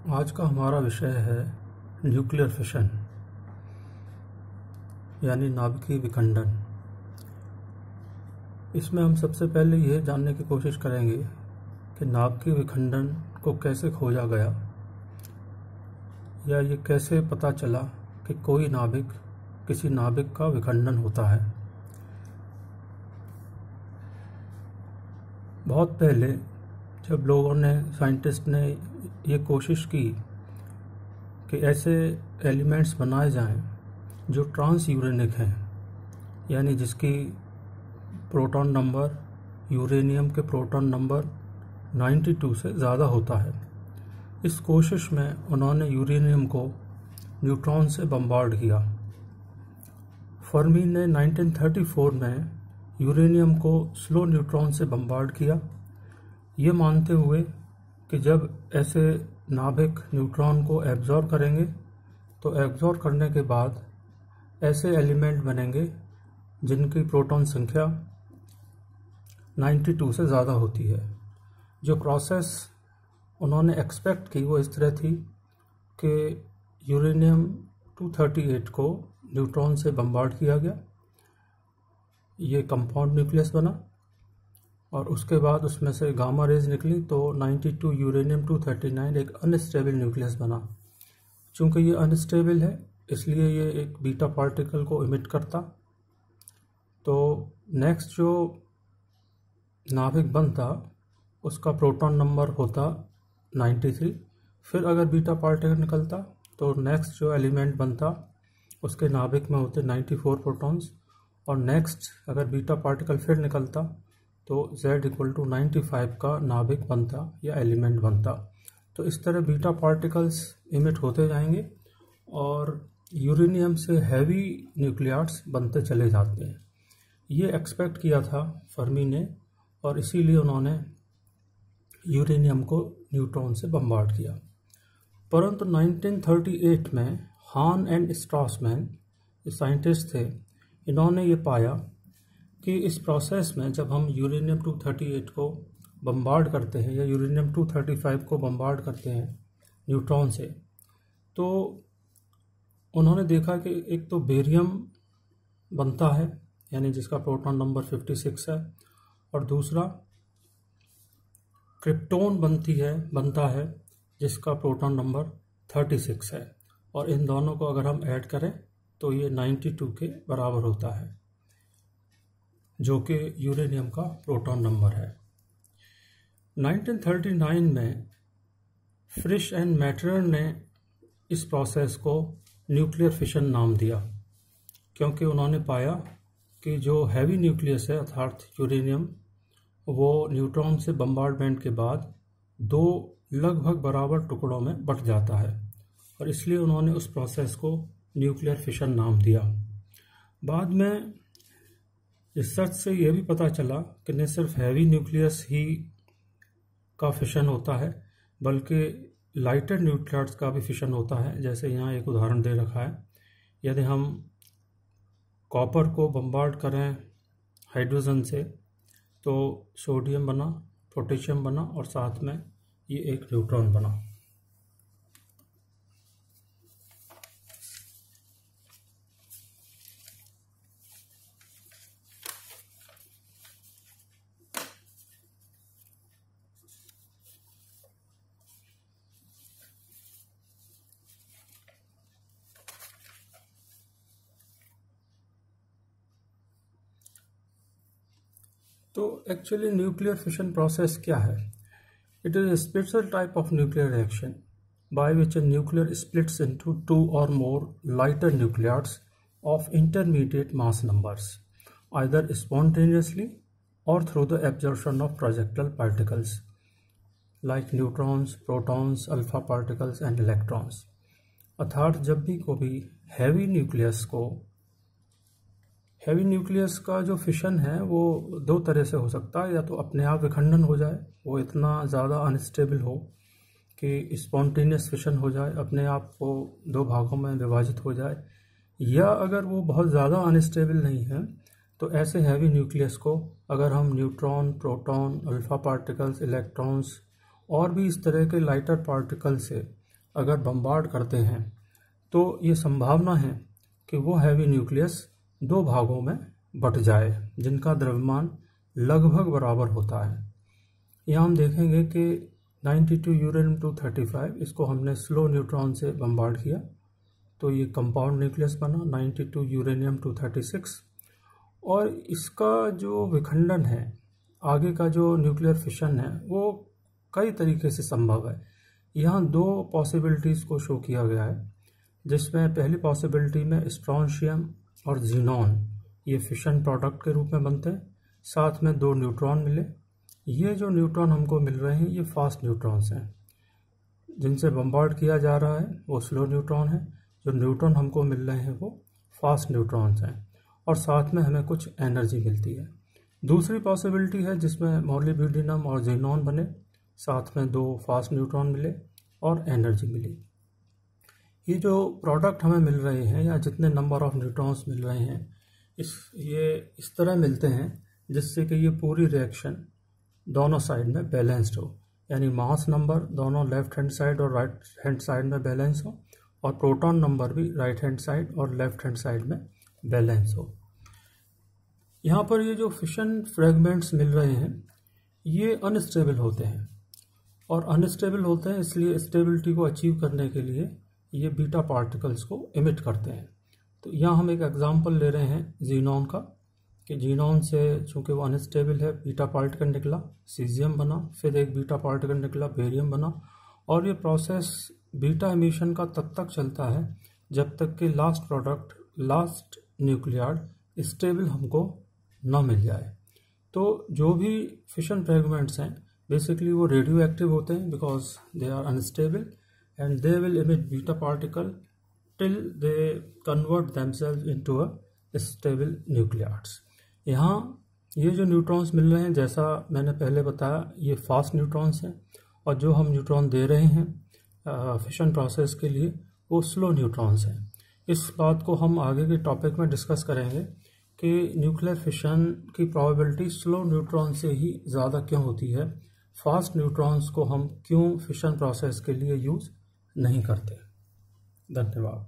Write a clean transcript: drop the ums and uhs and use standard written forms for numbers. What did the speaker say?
आज का हमारा विषय है न्यूक्लियर फिशन यानी नाभिकीय विखंडन। इसमें हम सबसे पहले यह जानने की कोशिश करेंगे कि नाभिकीय विखंडन को कैसे खोजा गया या ये कैसे पता चला कि कोई नाभिक किसी नाभिक का विखंडन होता है। बहुत पहले जब लोगों ने साइंटिस्ट ने ये कोशिश की कि ऐसे एलिमेंट्स बनाए जाएं जो ट्रांस यूरेनिक हैं, यानी जिसकी प्रोटॉन नंबर यूरेनियम के प्रोटॉन नंबर 92 से ज़्यादा होता है। इस कोशिश में उन्होंने यूरेनियम को न्यूट्रॉन से बम्बार्ड किया। फर्मी ने 1934 में यूरेनियम को स्लो न्यूट्रॉन से बम्बार्ड किया, ये मानते हुए कि जब ऐसे नाभिक न्यूट्रॉन को एब्जॉर्ब करेंगे तो एब्जॉर्ब करने के बाद ऐसे एलिमेंट बनेंगे जिनकी प्रोटॉन संख्या 92 से ज़्यादा होती है। जो प्रोसेस उन्होंने एक्सपेक्ट की वो इस तरह थी कि यूरेनियम 238 को न्यूट्रॉन से बम्बार्ड किया गया, ये कंपाउंड न्यूक्लियस बना और उसके बाद उसमें से गामा रेज निकली तो 92 यूरेनियम 239 एक अनस्टेबल न्यूक्लियस बना। चूँकि ये अनस्टेबल है इसलिए ये एक बीटा पार्टिकल को इमिट करता। तो नेक्स्ट जो नाभिक बनता उसका प्रोटॉन नंबर होता 93। फिर अगर बीटा पार्टिकल निकलता तो नेक्स्ट जो एलिमेंट बनता उसके नाभिक में होते 94 प्रोटॉन्स, और नेक्स्ट अगर बीटा पार्टिकल फिर निकलता तो Z=95 का नाभिक बनता या एलिमेंट बनता। तो इस तरह बीटा पार्टिकल्स इमिट होते जाएंगे और यूरेनियम से हैवी न्यूक्लियार्ड्स बनते चले जाते हैं। ये एक्सपेक्ट किया था फर्मी ने और इसीलिए उन्होंने यूरेनियम को न्यूट्रॉन से बम्बार्ड किया। परंतु 1938 में हान एंड स्ट्रासमैन साइंटिस्ट थे, इन्होंने ये पाया कि इस प्रोसेस में जब हम यूरेनियम 238 को बम्बार्ड करते हैं या यूरेनियम 235 को बम्बार्ड करते हैं न्यूट्रॉन से, तो उन्होंने देखा कि एक तो बेरियम बनता है यानी जिसका प्रोटॉन नंबर 56 है, और दूसरा क्रिप्टोन बनता है जिसका प्रोटॉन नंबर 36 है, और इन दोनों को अगर हम ऐड करें तो ये 92 के बराबर होता है जो कि यूरेनियम का प्रोटॉन नंबर है। 1939 में फ्रिश एंड मैटरर ने इस प्रोसेस को न्यूक्लियर फिशन नाम दिया, क्योंकि उन्होंने पाया कि जो हैवी न्यूक्लियस है अर्थात यूरेनियम वो न्यूट्रॉन से बम्बार्डमेंट के बाद दो लगभग बराबर टुकड़ों में बंट जाता है, और इसलिए उन्होंने उस प्रोसेस को न्यूक्लियर फिशन नाम दिया। बाद में रिसर्च से यह भी पता चला कि न सिर्फ हैवी न्यूक्लियस ही का फिशन होता है बल्कि लाइटर न्यूक्लियर्स का भी फिशन होता है। जैसे यहाँ एक उदाहरण दे रखा है, यदि हम कॉपर को बम्बार्ड करें हाइड्रोजन से तो सोडियम बना, पोटेशियम बना और साथ में ये एक न्यूट्रॉन बना। तो एक्चुअली न्यूक्लियर फिशन प्रोसेस क्या है? It is a special type of nuclear reaction by which a nuclear splits into two or more lighter nuclides of intermediate mass numbers, either spontaneously or through the absorption of projectile particles like neutrons, protons, alpha particles and electrons। अर्थात जब भी कोई heavy nucleus का जो fission है वो दो तरह से हो सकता है, या तो अपने आप विखंडन हो जाए, वो इतना ज़्यादा अनस्टेबल हो कि स्पॉन्टेनियस फिशन हो जाए, अपने आप को दो भागों में विभाजित हो जाए, या अगर वो बहुत ज़्यादा अनस्टेबल नहीं है तो ऐसे हैवी न्यूक्लियस को अगर हम neutron, proton, alpha particles, electrons और भी इस तरह के लाइटर पार्टिकल से अगर बम्बार्ड करते हैं तो ये संभावना है कि वो हैवी न्यूक्लियस दो भागों में बट जाए जिनका द्रव्यमान लगभग बराबर होता है। यहाँ हम देखेंगे कि 92 यूरेनियम 235 इसको हमने स्लो न्यूट्रॉन से बम्बार्ड किया तो ये कंपाउंड न्यूक्लियस बना 92 यूरेनियम 236, और इसका जो विखंडन है, आगे का जो न्यूक्लियर फिशन है, वो कई तरीके से संभव है। यहाँ दो पॉसिबिलिटीज़ को शो किया गया है, जिसमें पहली पॉसिबिलिटी में स्ट्रॉन्शियम और जीनॉन ये फिशन प्रोडक्ट के रूप में बनते हैं, साथ में दो न्यूट्रॉन मिले। ये जो न्यूट्रॉन हमको मिल रहे हैं ये फास्ट न्यूट्रॉन्स हैं, जिनसे बम्बार्ड किया जा रहा है वो स्लो न्यूट्रॉन है। जो न्यूट्रॉन हमको मिल रहे हैं वो फास्ट न्यूट्रॉन्स हैं, और साथ में हमें कुछ एनर्जी मिलती है। दूसरी पॉसिबिलिटी है जिसमें मोलिब्डेनम और जीनॉन बने, साथ में दो फास्ट न्यूट्रॉन मिले और एनर्जी मिली। ये जो प्रोडक्ट हमें मिल रहे हैं या जितने नंबर ऑफ न्यूट्रॉन्स मिल रहे हैं ये इस तरह मिलते हैं जिससे कि ये पूरी रिएक्शन दोनों साइड में बैलेंस्ड हो, यानी मास नंबर दोनों लेफ्ट हैंड साइड और राइट हैंड साइड में बैलेंस हो, और प्रोटॉन नंबर भी राइट हैंड साइड और लेफ्ट हैंड साइड में बैलेंस हो। यहाँ पर ये जो फिशन फ्रेगमेंट्स मिल रहे हैं ये अनस्टेबल होते हैं, और अनस्टेबल होते हैं इसलिए स्टेबिलिटी को अचीव करने के लिए ये बीटा पार्टिकल्स को इमिट करते हैं। तो यहाँ हम एक एग्जांपल ले रहे हैं जीनॉन का, कि जीनॉन से चूँकि वो अनस्टेबल है बीटा पार्टिकल निकला, सीजियम बना, फिर एक बीटा पार्टिकल निकला, बेरियम बना, और ये प्रोसेस बीटा एमिशन का तब तक चलता है जब तक कि last product, last nuclide stable हमको ना मिल जाए। तो जो भी फिशन फ्रेगमेंट्स हैं बेसिकली वो रेडियो एक्टिव होते हैं because they are unstable, and they will emit beta particle till they convert themselves into a stable nuclides। यहाँ ये जो न्यूट्रॉन्स मिल रहे हैं जैसा मैंने पहले बताया ये फास्ट न्यूट्रॉन्स हैं, और जो हम न्यूट्रॉन दे रहे हैं फिशन प्रोसेस के लिए वो स्लो न्यूट्रॉन्स हैं। इस बात को हम आगे के टॉपिक में डिस्कस करेंगे कि न्यूक्लियर फिशन की प्रोबेबिलिटी स्लो न्यूट्रॉन से ही ज़्यादा क्यों होती है, फास्ट न्यूट्रॉन्स को हम क्यों फिशन प्रोसेस के लिए यूज़ नहीं करते। धन्यवाद।